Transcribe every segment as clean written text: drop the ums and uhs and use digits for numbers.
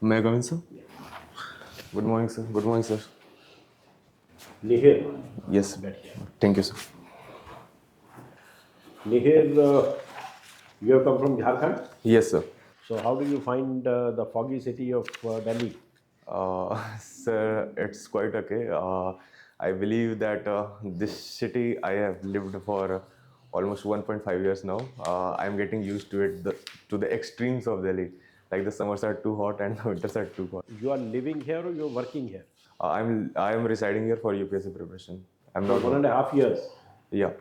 May I come in, sir? Good morning, sir. Good morning, sir. NIHIR. Yes. Thank you, sir. NIHIR, you have come from Jharkhand. Yes, sir. So, how do you find the foggy city of Delhi? Sir, it's quite okay. I believe that this city I have lived for almost 1.5 years now. I'm getting used to it, to the extremes of Delhi. Like the summers are too hot and the winters are too hot. You are living here or you are working here? I am residing here for UPSC preparation. I'm For not one and a working. half years. Yeah.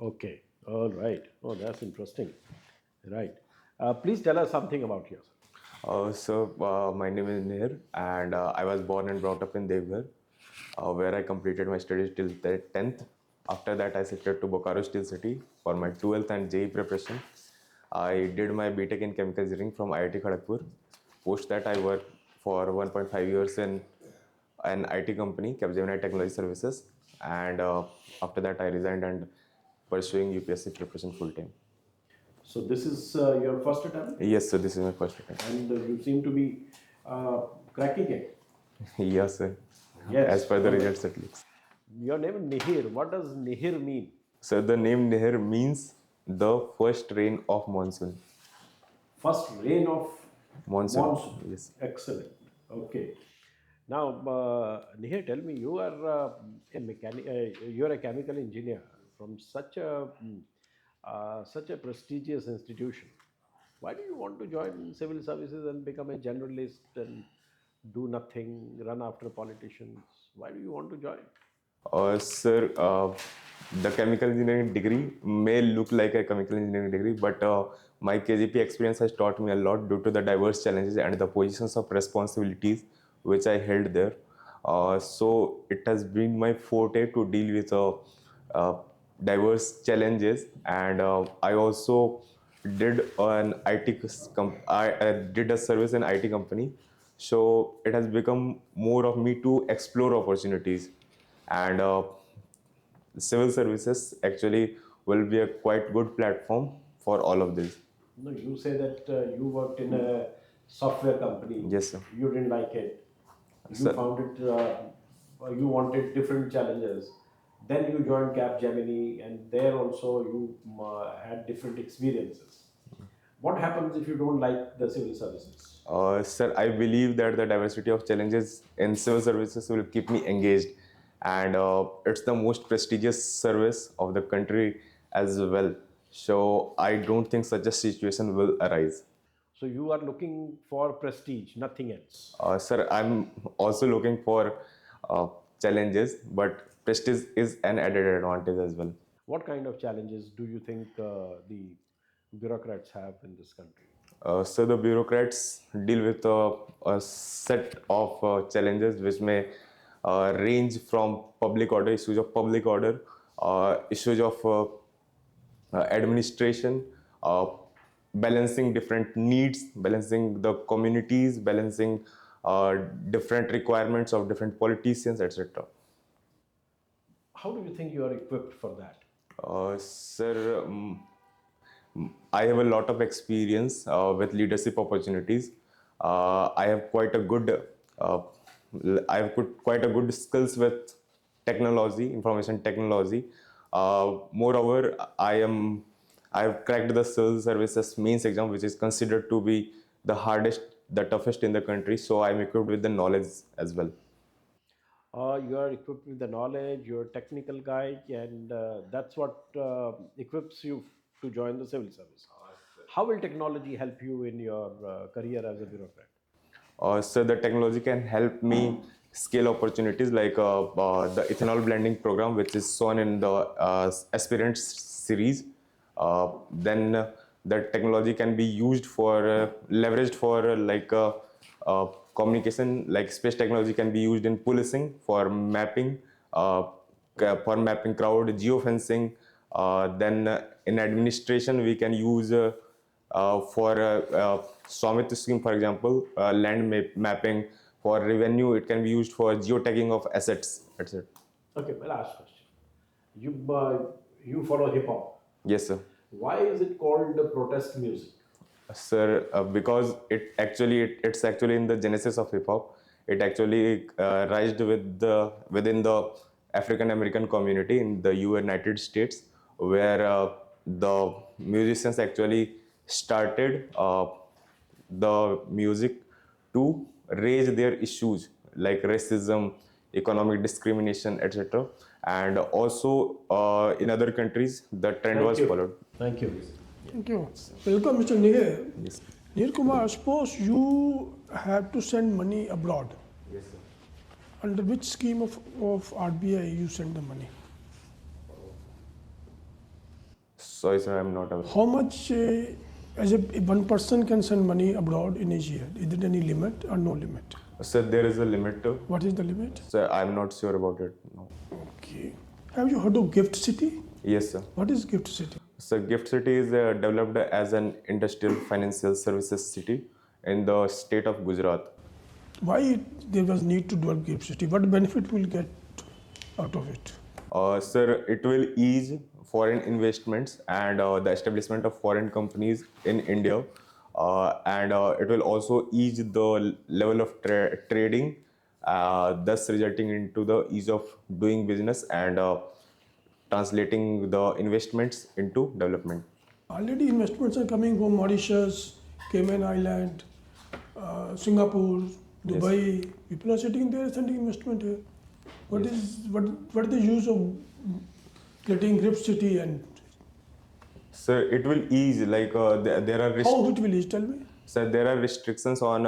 Okay. All right. Oh, that's interesting. Right. Please tell us something about yourself. My name is Nihir, and I was born and brought up in Devghar, where I completed my studies till the 10th. After that, I shifted to Bokaro Steel City for my 12th and JEE preparation. I did my BTech in Chemical Engineering from IIT Kharagpur. Post that, I worked for 1.5 years in an IT company, Capgemini Technology Services, and after that, I resigned and pursuing UPSC preparation full time. So, this is your first attempt, Yes, sir, this is my first attempt. and you seem to be uh, cracking it. Yes, sir. As Yes. per the results, at least. Your name is NIHIR. What does NIHIR mean? So the name Nehir means the first rain of monsoon. First rain of Monsoon. monsoon. Yes. Excellent. Okay. Now, Nihir, tell me, you are you are a chemical engineer from such a prestigious institution. Why do you want to join civil services and become a generalist and do nothing, run after politicians? Why do you want to join? Sir, the chemical engineering degree may look like a chemical engineering degree, but my KGP experience has taught me a lot due to the diverse challenges and the positions of responsibilities which I held there. So it has been my forte to deal with diverse challenges, and I also did an I did a service in IT company, so it has become more of me to explore opportunities, and civil services actually will be a quite good platform for all of this. No, you say that you worked in a software company. Yes, sir. You didn't like it. You Sir, found it. You wanted different challenges. Then you joined Capgemini, and there also you had different experiences. What happens if you don't like the civil services? Sir, I believe that the diversity of challenges in civil services will keep me engaged, and it's the most prestigious service of the country as well. So I don't think such a situation will arise. So you are looking for prestige, nothing else. Sir, I'm also looking for uh, challenges, but prestige is an added advantage as well. What kind of challenges do you think the bureaucrats have in this country? So the bureaucrats deal with a set of challenges which may range from public order, issues of public order, issues of administration, uh, balancing different needs, balancing the communities, balancing different requirements of different politicians, etc. How do you think you are equipped for that? Sir, I have a lot of experience with leadership opportunities. I have quite a good, uh, quite a good skills with technology, information technology. Moreover, I have cracked the civil services mains exam, which is considered to be the hardest, the toughest in the country. So I'm equipped with the knowledge as well. You are equipped with the knowledge, you're a technical guy, and that's what equips you to join the civil service. How will technology help you in your career as a bureaucrat? So the technology can help me scale opportunities like the ethanol blending program, which is shown in the aspirant series. Then the technology can be used for leveraged for communication. Like space technology can be used in policing uh, for mapping crowd, geofencing. Then in administration, we can use for Swamit scheme, for example, mapping. For revenue, it can be used for geotagging of assets, etc. Okay, my last question. You follow hip hop. Yes, sir. Why is it called protest music? Sir, because it's actually in the genesis of hip hop. It actually rised within the African American community in the United States, where the musicians actually started the music to raise their issues like racism, economic discrimination, etc. And also in other countries, the trend Thank was you. followed. Thank you. Thank you. Welcome, Mr. Nihir. Yes. Nihir Kumar, suppose you have to send money abroad. Yes, sir. Under which scheme of RBI you send the money? Sorry, sir, I'm not aware. How much as a one person can send money abroad in a year? Is there any limit or no limit? Sir, there is a limit to. What is the limit? Sir, I'm not sure about it. No. Okay. Have you heard of Gift City? Yes, sir. What is Gift City? So, Gift City is developed as an industrial financial services city in the state of Gujarat. Why there was need to develop Gift City? What benefit will get out of it? Sir, it will ease foreign investments and the establishment of foreign companies in India. And it will also ease the level of trading, thus resulting into the ease of doing business and translating the investments into development. Already investments are coming from Mauritius, Cayman Island, Singapore, Dubai. People are sitting there sending investment here. What is the use of getting Gift City and So it will ease like there are how it will ease? Tell me. so there are restrictions on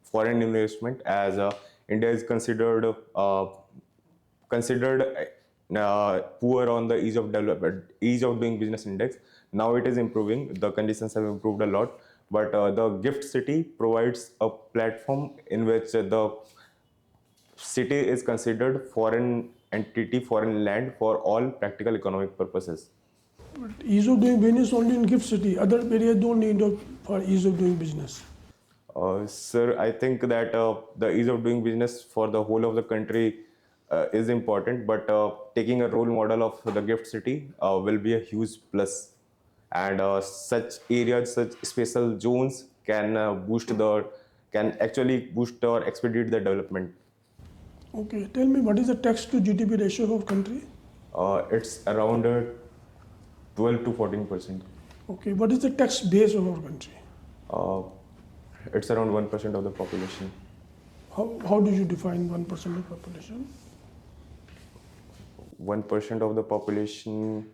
foreign investment as India is considered poor on the ease of development, ease of doing business index. Now it is improving. The conditions have improved a lot, but the Gift City provides a platform in which the city is considered foreign entity, foreign land for all practical economic purposes. But ease of doing business only in Gift City. Other areas don't need for ease of doing business. Sir, I think that the ease of doing business for the whole of the country is important, but taking a role model of the Gift City will be a huge plus. And such areas, such special zones can actually boost or expedite the development. Okay, tell me what is the tax to GDP ratio of country? It's around 12 to 14%. Okay, what is the tax base of our country? Uh, it's around 1% of the population. How do you define 1% of population? 1% of the population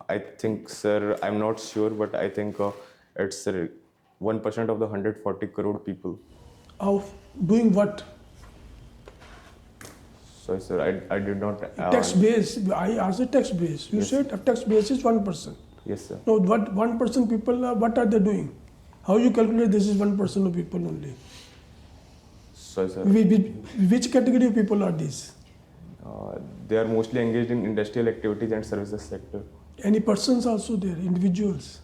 I think, sir, I'm not sure, but I think it's 1% of the 140 crore people. Of doing what? Sorry, sir, I did not. Tax base. I asked the tax base. You Yes. said a tax base is 1%. Yes, sir. No, what 1% people are, what are they doing? How you calculate this is 1% of people only? Sorry, sir. Which category of people are these? They are mostly engaged in industrial activities and services sector. Any persons also there, individuals?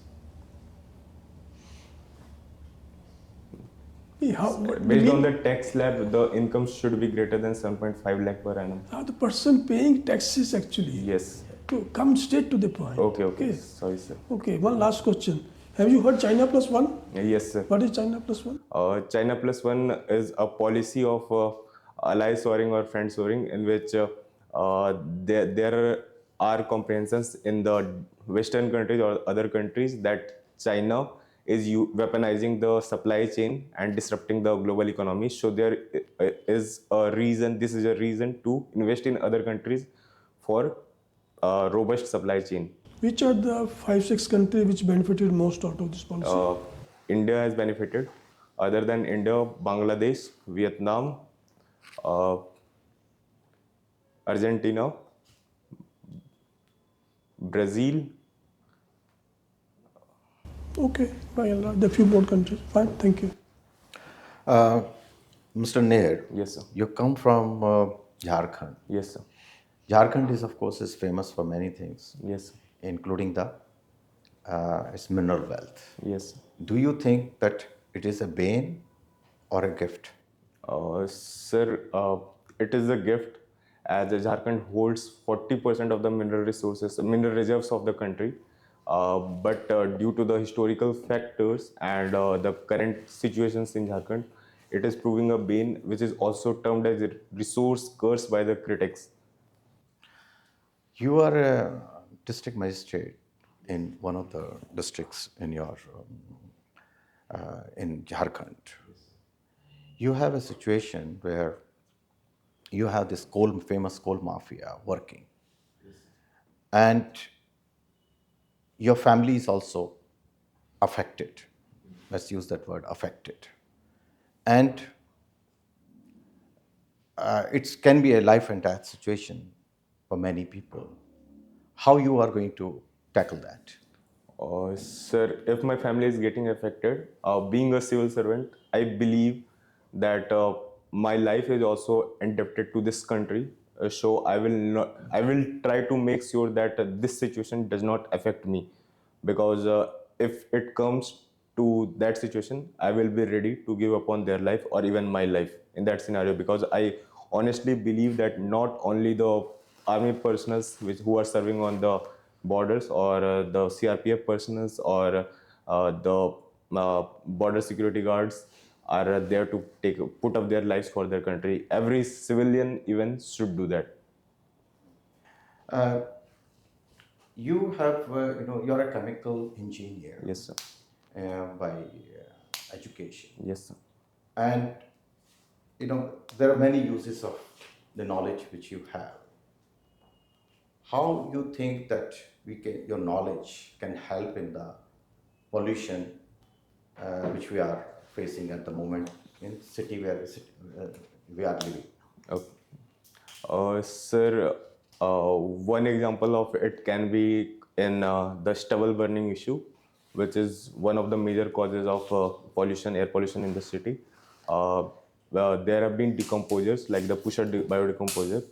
Based on the tax slab, the income should be greater than 7.5 lakh per annum. The person paying taxes actually. Yes. To come straight to the point. Okay. Sorry, sir. Okay, one last question. Have you heard China plus one? Yes, sir. What is China plus one? China plus one is a policy of ally soaring or friend soaring in which there are comprehensions in the Western countries or other countries that China is weaponizing the supply chain and disrupting the global economy. So there is a reason, this is a reason to invest in other countries for robust supply chain. Which are the 5-6 countries which benefited most out of this policy? India has benefited. Other than India, Bangladesh, Vietnam, Argentina, Brazil. Okay, by Allah, the few more countries. Fine, thank you. Mr. Nair, Yes, sir. you come from Jharkhand. Yes, sir. Jharkhand is, of course, is famous for many things, Yes, including the its mineral wealth. yes. Do you think that it is a bane or a gift? Sir, it is a gift as Jharkhand holds 40% of the mineral resources, mineral reserves of the country. But due to the historical factors and the current situations in Jharkhand, it is proving a bane, which is also termed as a resource curse by the critics. You are a district magistrate in one of the districts in your in Jharkhand. You have a situation where you have this famous coal mafia working, and your family is also affected. Let's use that word, affected, and it can be a life and death situation for many people. How you are going to tackle that? Sir, if my family is getting affected, being a civil servant, I believe that my life is also indebted to this country. So I will not. I will try to make sure that this situation does not affect me, because if it comes to that situation, I will be ready to give upon their life or even my life in that scenario. Because I honestly believe that not only the army personals who are serving on the borders, or the CRPF personals, or the border security guards are there to put up their lives for their country. Every civilian even should do that. Uh, you have, you're a chemical engineer Yes, sir. by education, Yes, sir. and there are many uses of the knowledge which you have. How you think that your knowledge can help in the pollution which we are facing at the moment in city where we are living? Okay. Sir, one example of it can be in the stubble burning issue, which is one of the major causes of pollution, air pollution in the city. There have been decomposers like the pusher biodecomposer,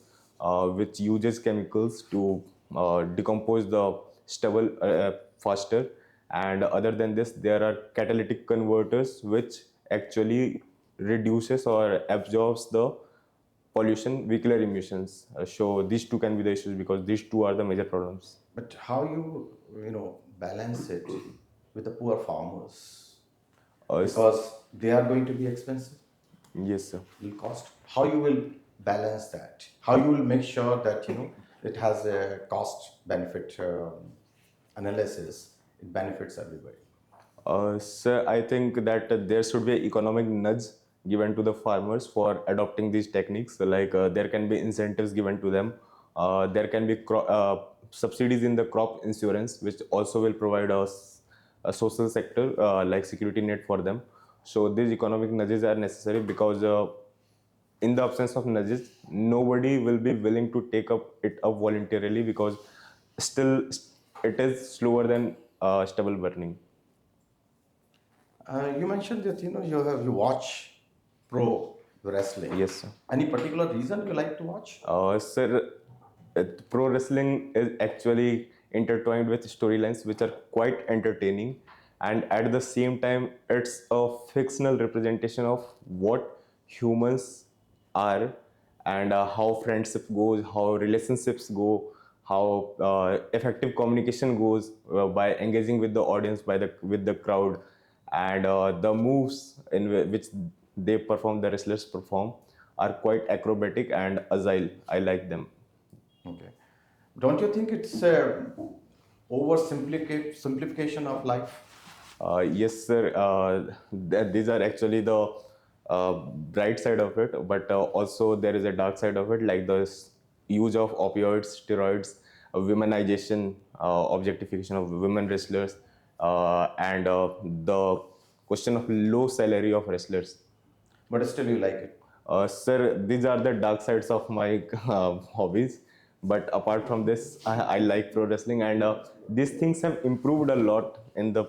which uses chemicals to decompose the stubble faster. And other than this, there are catalytic converters, which actually reduces or absorbs the pollution, vehicular emissions. So these two can be the issues, because these two are the major problems. But how balance it with the poor farmers, because they are going to be expensive, Yes, sir. will cost. How you will balance that? How you will make sure that it has a cost benefit analysis? It benefits everybody. Sir, I think that there should be an economic nudge given to the farmers for adopting these techniques. Like there can be incentives given to them. There can be subsidies in the crop insurance, which also will provide us a social sector like security net for them. So these economic nudges are necessary, because in the absence of nudges, nobody will be willing to take it up voluntarily, because still it is slower than stubble burning. You mentioned that you watch pro wrestling. Yes, sir. Any particular reason you like to watch? Sir, pro wrestling is actually intertwined with storylines which are quite entertaining, and at the same time, it's a fictional representation of what humans are, and how friendship goes, how relationships go, how effective communication goes by engaging with the audience, with the crowd, and the moves which they perform, the wrestlers perform, are quite acrobatic and agile. I like them. Okay. Don't you think it's simplification of life? Yes, sir. These are actually the bright side of it, but also there is a dark side of it, like the use of opioids, steroids, womenization, objectification of women wrestlers, and the question of low salary of wrestlers. But still you like it. Sir, these are the dark sides of my hobbies. But apart from this, I like pro wrestling, and these things have improved a lot in the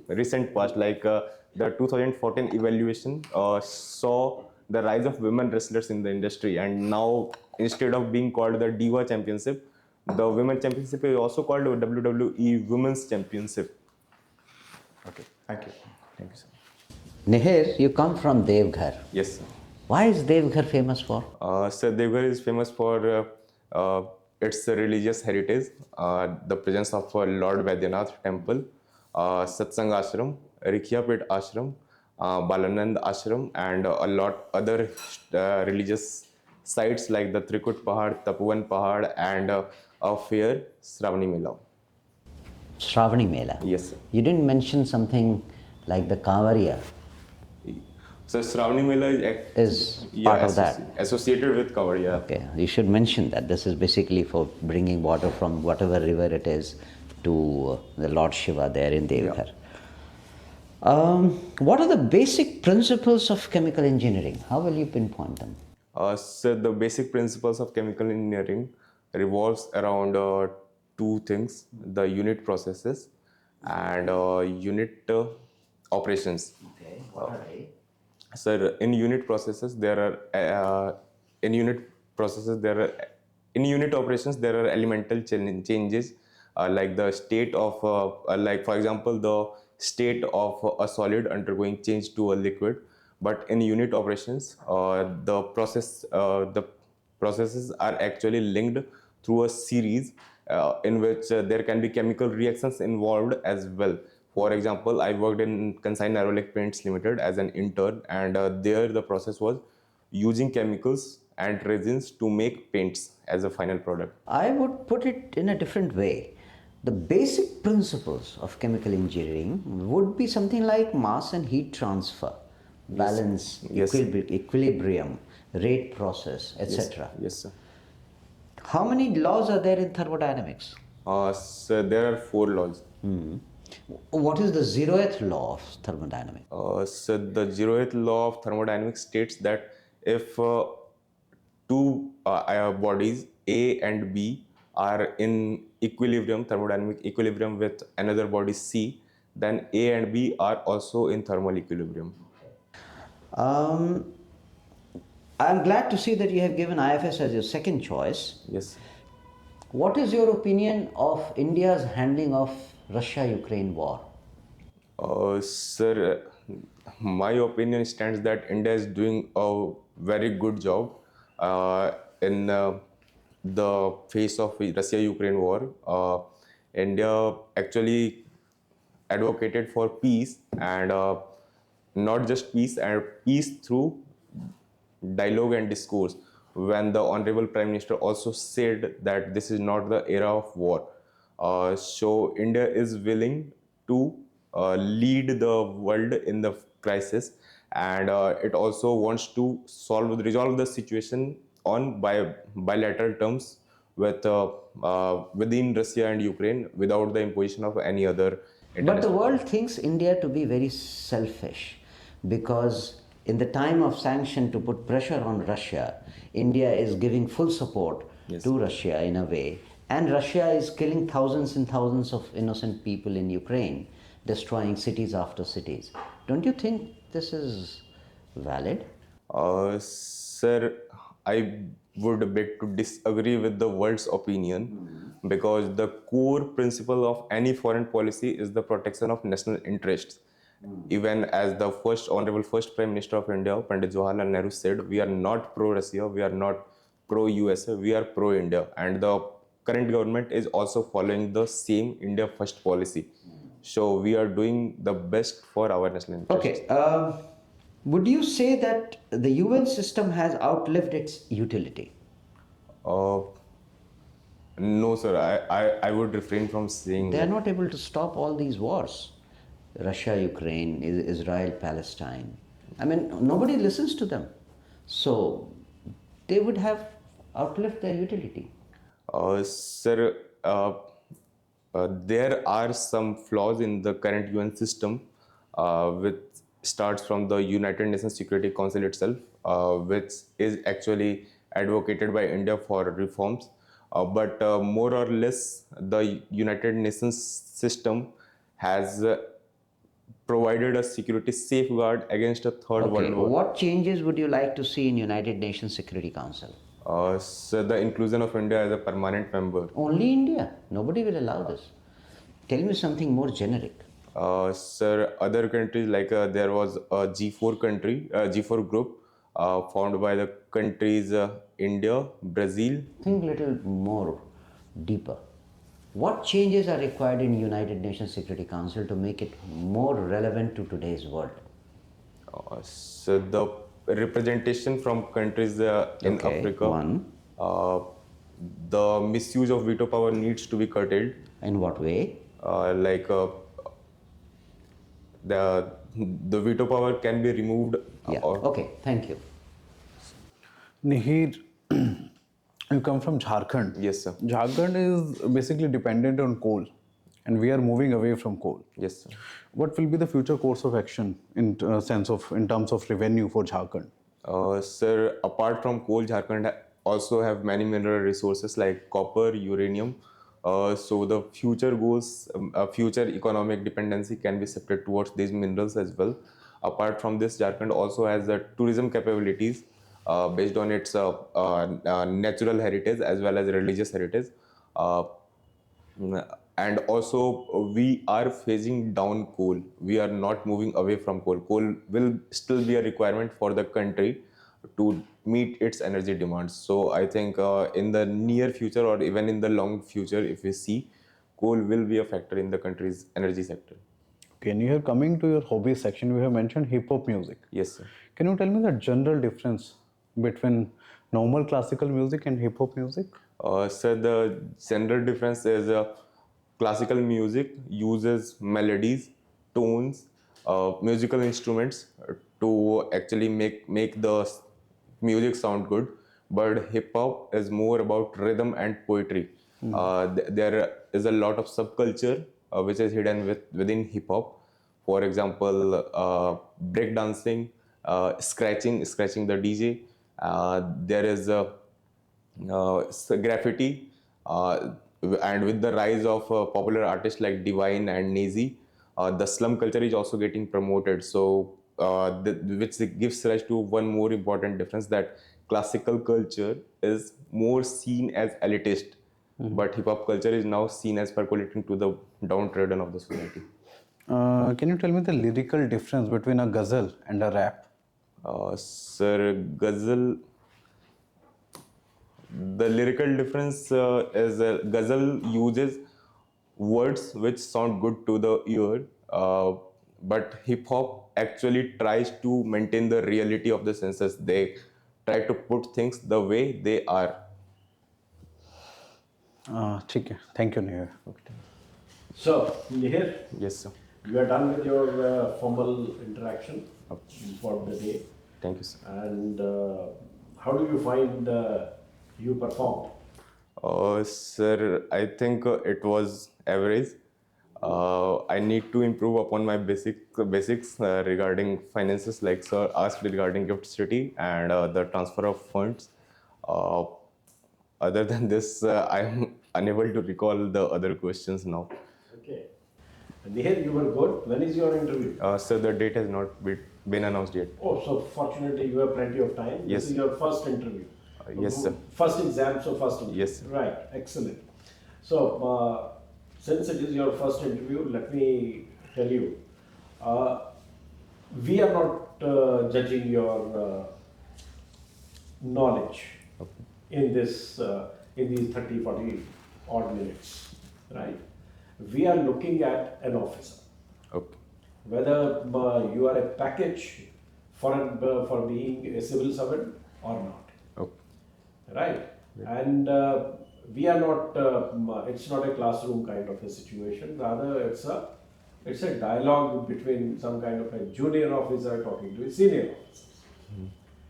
recent past. Like the 2014 evaluation saw the rise of women wrestlers in the industry, and now instead of being called the Diva Championship, the Women Championship is also called WWE Women's Championship. Okay, thank you. Thank you, sir. NIHIR, you come from Devghar. Yes, sir. Why is Devghar famous for? Sir, Devghar is famous for its religious heritage, the presence of Lord Vaidyanath temple, Satsang Ashram, Rikyapit Ashram, Balanand Ashram, and a lot other religious sites like the Trikut Pahad, Tapovan Pahad, and a fair, Sravani Mela. Shravani Mela. Yes, sir. You didn't mention something like the Kavariya So Sravani Mela is part of that. associated with Kavar, yeah. Okay, you should mention that. This is basically for bringing water from whatever river it is to the Lord Shiva there in Devghar. What are the basic principles of chemical engineering? How will you pinpoint them? So the basic principles of chemical engineering revolves around two things: the unit processes and unit operations. Okay, what are they? So in unit processes there are in unit operations there are elemental changes like the state of like for example the state of a solid undergoing change to a liquid. But in unit operations the processes are actually linked through a series in which there can be chemical reactions involved as well. For example, I worked in Consign Aerolic Paints Limited as an intern, and there the process was using chemicals and resins to make paints as a final product. I would put it in a different way. The basic principles of chemical engineering would be something like mass and heat transfer, balance, Yes. equilibrium, rate process, etc. Yes, sir. How many laws are there in thermodynamics? So there are 4 laws. What is the zeroth law of thermodynamics? So the 0th law of thermodynamics states that if two bodies A and B are in equilibrium, thermodynamic equilibrium with another body C, then A and B are also in thermal equilibrium. I'm glad to see that you have given IFS as your second choice. Yes. What is your opinion of India's handling of Russia-Ukraine war? Sir, my opinion stands that India is doing a very good job in the face of Russia-Ukraine war. India actually advocated for peace and not just peace, and peace through dialogue and discourse, when the Honorable Prime Minister also said that this is not the era of war. So India is willing to lead the world in the crisis, and it also wants to resolve the situation on bilateral terms with within Russia and Ukraine without the imposition of any other But the international. world thinks India to be very selfish because in the time of sanction to put pressure on Russia, India is giving full support Yes. to Russia in a way, and Russia is killing thousands and thousands of innocent people in Ukraine, destroying cities after cities. Don't you think this is valid? Sir, I would beg to disagree with the world's opinion because the core principle of any foreign policy is the protection of national interests. Even as the first Prime Minister of India, Pandit Jawaharlal Nehru said, we are not pro-Russia, we are not pro-USA, we are pro-India. And the current government is also following the same India First policy. So we are doing the best for our national interests. Okay. Would you say that the UN system has outlived its utility? No, sir. I would refrain from saying They are that. not able to stop all these wars. Russia, Ukraine, Israel, Palestine. I mean, nobody listens to them. So they would have outlived their utility. Sir, there are some flaws in the current UN system, which starts from the United Nations Security Council itself, which is actually advocated by India for reforms. But more or less, the United Nations system has provided a security safeguard against a third Okay, world war. what changes would you like to see in United Nations Security Council? So the inclusion of India as a permanent member. Only India. Nobody will allow this. Tell me something more generic. Sir, other countries like there was a G4 group formed by the countries India, Brazil. Think little more deeper. What changes are required in United Nations Security Council to make it more relevant to today's world? So the representation from countries in Okay, Africa, one. the misuse of veto power needs to be curtailed. In what way? Like the veto power can be removed. Yeah, okay, thank you. Nihir, you come from Jharkhand. Yes, sir. Jharkhand is basically dependent on coal, and we are moving away from coal. Yes, sir. What will be the future course of action in terms of revenue for Jharkhand? Sir, apart from coal, Jharkhand also have many mineral resources like copper, uranium. So the future goals, future economic dependency can be shifted towards these minerals as well. Apart from this, Jharkhand also has the tourism capabilities based on its natural heritage as well as religious heritage. And also we are phasing down coal. We are not moving away from coal. Coal will still be a requirement for the country to meet its energy demands. So I think in the near future or even in the long future, if we see, coal will be a factor in the country's energy sector. Okay, Nihir, coming to your hobbies section, we have mentioned hip hop music. Yes, sir. Can you tell me the general difference between normal classical music and hip hop music? So the general difference is classical music uses melodies, tones, musical instruments to actually make the music sound good. But hip hop is more about rhythm and poetry. There is a lot of subculture which is hidden within hip hop. For example, breakdancing, scratching the DJ. There is graffiti, and with the rise of popular artists like Divine and Nazy, the slum culture is also getting promoted. So, which gives rise to one more important difference, that classical culture is more seen as elitist, but hip hop culture is now seen as percolating to the downtrodden of the society. Can you tell me the lyrical difference between a ghazal and a rap? Sir, ghazal. The lyrical difference is ghazal uses words which sound good to the ear, but hip hop actually tries to maintain the reality of the senses. They try to put things the way they are. ठीक है, thank you, Nihir. So, Nihir, Yes, sir. you are done with your formal interaction for the day. Thank you, sir. And how do you find you performed? Sir, I think it was average. I need to improve upon my basics regarding finances, like sir asked regarding gift city and the transfer of funds. Other than this, I am unable to recall the other questions now. Okay. Nihir, you were good. When is your interview? So the date has not been announced yet. Oh, so fortunately you have plenty of time. Yes. This is your first interview. Yes, sir. First exam, so first interview. Yes, sir. Right, excellent. So, since it is your first interview, let me tell you, we are not judging your knowledge in this in these 30, 40 odd minutes, right? We are looking at an officer. Okay. Whether you are a package for being a civil servant or not, Okay. right? And we are not. It's not a classroom kind of a situation. Rather, it's a dialogue between some kind of a junior officer talking to a senior officer.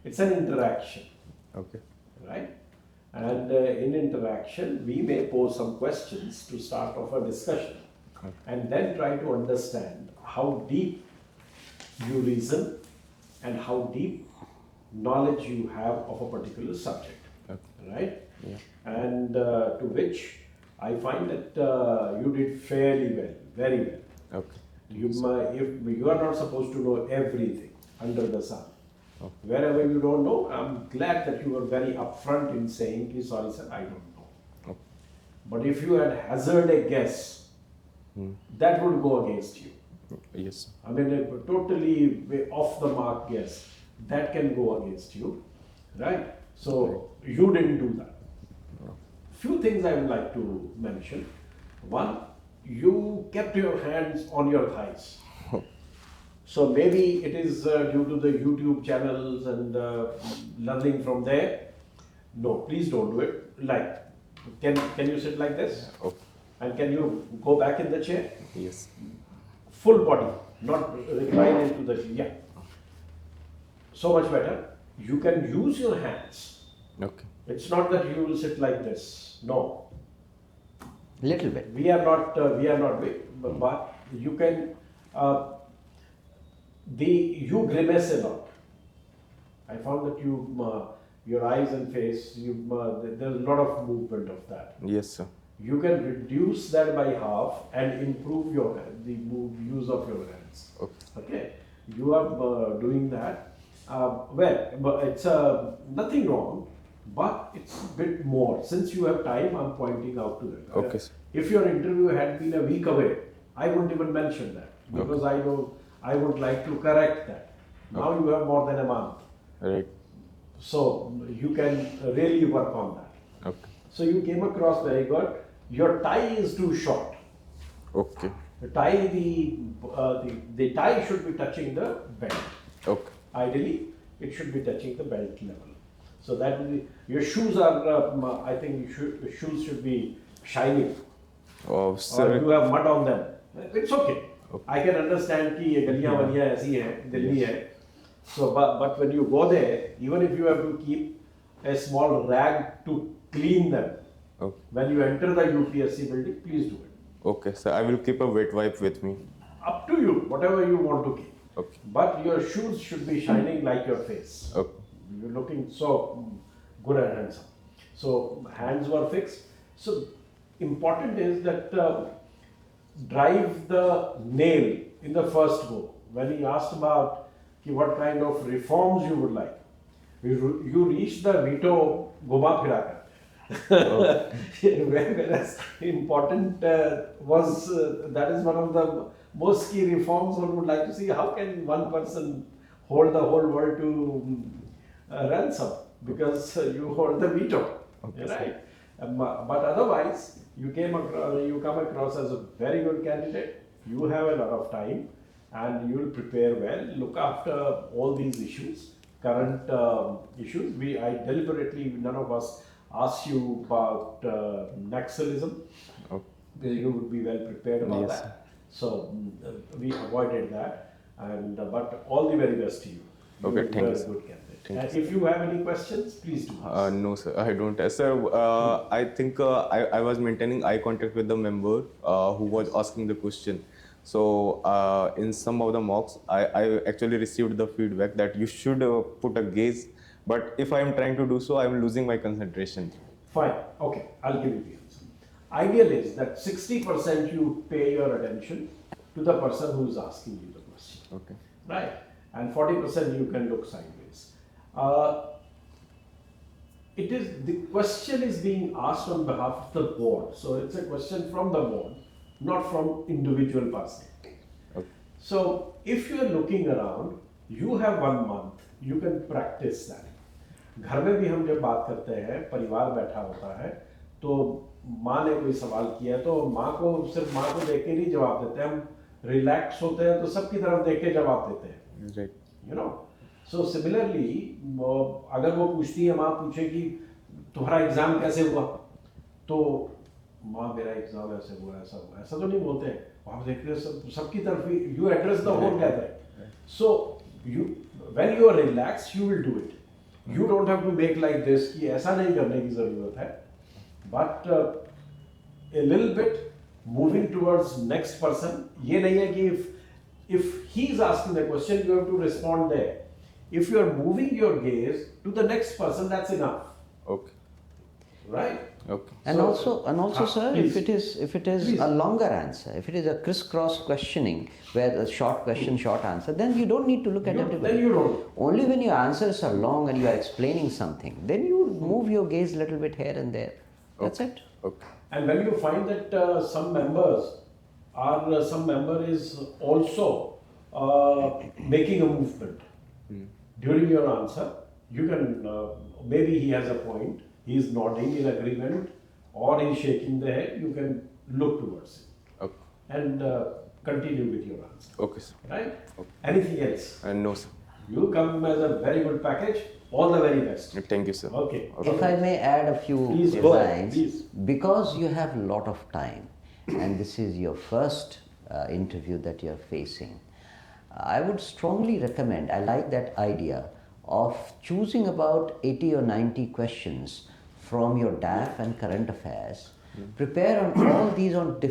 It's an interaction, Okay. right? And in interaction, we may pose some questions to start off a discussion, and then try to understand how deep you reason and how deep knowledge you have of a particular subject, right? Yeah. And to which I find that you did fairly well, very well. Okay. If you are not supposed to know everything under the sun. Wherever you don't know, I'm glad that you were very upfront in saying, sorry sir, I don't know. But if you had hazarded a guess, that would go against you. Yes. I mean, a totally off the mark guess, that can go against you, right? So you didn't do that. Few things I would like to mention. One, you kept your hands on your thighs. So maybe it is due to the YouTube channels and learning from there. No, please don't do it. Like, can you sit like this? Okay. And can you go back in the chair? Yes. Full body, not recline into the yeah. So much better. You can use your hands. Okay. It's not that you will sit like this. No, Little bit. we are not big, but you can. You grimace a lot. I found that your eyes and face, there's a lot of movement of that. Yes, sir. You can reduce that by half and improve use of your hands. Okay. Okay, you are doing that. But it's nothing wrong, but it's a bit more. Since you have time, I'm pointing out to it. Okay, sir. If your interview had been a week away, I wouldn't even mention that because I would like to correct that. Now you have more than a month, Right. so you can really work on that. Okay. So you came across very good. Your tie is too short. Okay. The tie, the tie should be touching the belt. Okay. Ideally, it should be touching the belt level. So that will be, your shoes are. I think the shoes should be shiny, or Sir. you have mud on them. It's okay. I can understand कि ये गलियां वलियां ऐसी हैं, दिल्ली है. So but when you go there, even if you have to keep a small rag to clean them, Okay. when you enter the UPSC building, please do it. Okay, sir. I will keep a wet wipe with me. Up to you, whatever you want to keep. Okay. But your shoes should be shining like your face. Okay. You're looking so good and handsome. So hands were fixed. So important is that drive the nail in the first go. When he asked about what kind of reforms you would like, you reached the veto goma phiraka. Whereas important was that is one of the most key reforms one would like to see. How can one person hold the whole world to ransom because you hold the veto, right? But otherwise, you come across as a very good candidate. You have a lot of time, and you will prepare well. Look after all these issues, current issues. I deliberately, none of us asked you about Naxalism. Okay. You would be well prepared about Yes, that. So we avoided that, and but all the very best to you. Okay, You thank were you, a sir. good candidate. Thank And you, if you have any questions, please do ask. No, sir. I don't. Sir, I think I was maintaining eye contact with the member who was asking the question. So in some of the mocks, I actually received the feedback that you should put a gaze. But if I am trying to do so, I am losing my concentration. Fine. Okay, I'll give you the answer. Ideal is that 60% you pay your attention to the person who is asking you the question. Okay. Right? And 40% you can look sideways. The question is being asked on behalf of the board. So it's a question from the board, not from individual person. Okay. So if you are looking around, you have 1 month, you can practice that. घर में भी हम जब बात करते हैं, परिवार बैठा होता है, तो माँ ने कोई सवाल किया है तो माँ को सिर्फ माँ को देख के नहीं जवाब देते, हम रिलैक्स होते हैं तो सबकी तरफ देख के जवाब देते हैं. Right. You know, so similarly, अगर वो पूछती है, माँ पूछेगी तुम्हारा एग्जाम कैसे हुआ, तो माँ मेरा एग्जाम ऐसे हुआ, ऐसा हुआ, ऐसा तो नहीं बोलते हैं. वहाँ देखते हैं सबकी तरफ you address the whole gathering. So when you are relaxed, you will do it. You don't have to make like this कि ऐसा नहीं करने की जरूरत है. But a little bit moving towards next person. ये नहीं है कि if he is asking the question, you have to respond there. If you are moving your gaze to the next person, that's enough, Okay. right? Okay. And also, sir, please. if it is Please. a longer answer, if it is a crisscross questioning where the short question, short answer, then you don't need to look at everybody. Then you don't. Only when your answers are long and you are explaining something, then you move your gaze a little bit here and there. That's it. Okay. And when you find that some member is also making a movement during your answer, you can maybe he has a point, he is nodding in agreement, or he's shaking the head, you can look towards it Okay. and continue with your answer. Okay, sir. Right? Anything else? No, sir. You come as a very good package. All the very best. Thank you, sir. Okay. If I may add a few Please go ahead, lines, please. because you have a lot of time and this is your first interview that you're facing, I would strongly recommend, I like that idea of choosing about 80 or 90 questions from your DAF and current affairs. Prepare on all these on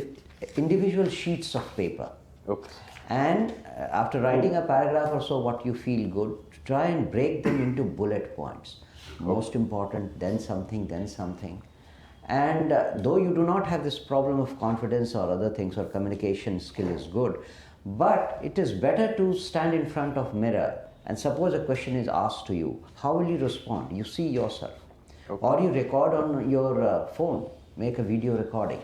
individual sheets of paper. Okay. And after writing a paragraph or so, what you feel good, try and break them into bullet points. Most important, then something, then something. And though you do not have this problem of confidence or other things, or communication skill is good, but it is better to stand in front of mirror and suppose a question is asked to you, how will you respond? You see yourself. Or you record on your phone, make a video recording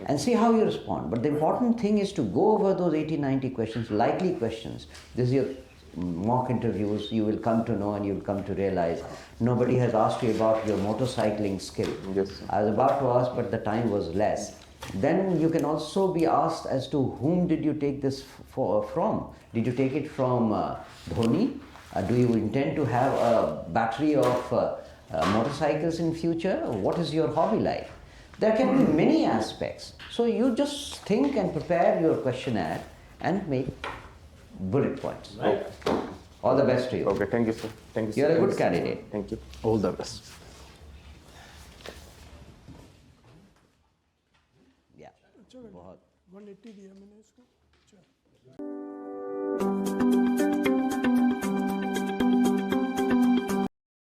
and see how you respond. But the important thing is to go over those 80, 90 questions, likely questions. This is your mock interviews. You will come to know and you will come to realize nobody has asked you about your motorcycling skill. Yes, sir. I was about to ask, but the time was less. Then you can also be asked as to whom did you take this from? Did you take it from Dhoni? Do you intend to have a battery of motorcycles in future? What is your hobby like? There can be many aspects. So you just think and prepare your questionnaire and make bullet points. Right. All the best to you. Okay, thank you, sir. Thank you, sir. You're a Thank good you, sir. candidate. Thank you. All the best. Yeah. बहुत 180 दिया मैंने इसको अच्छा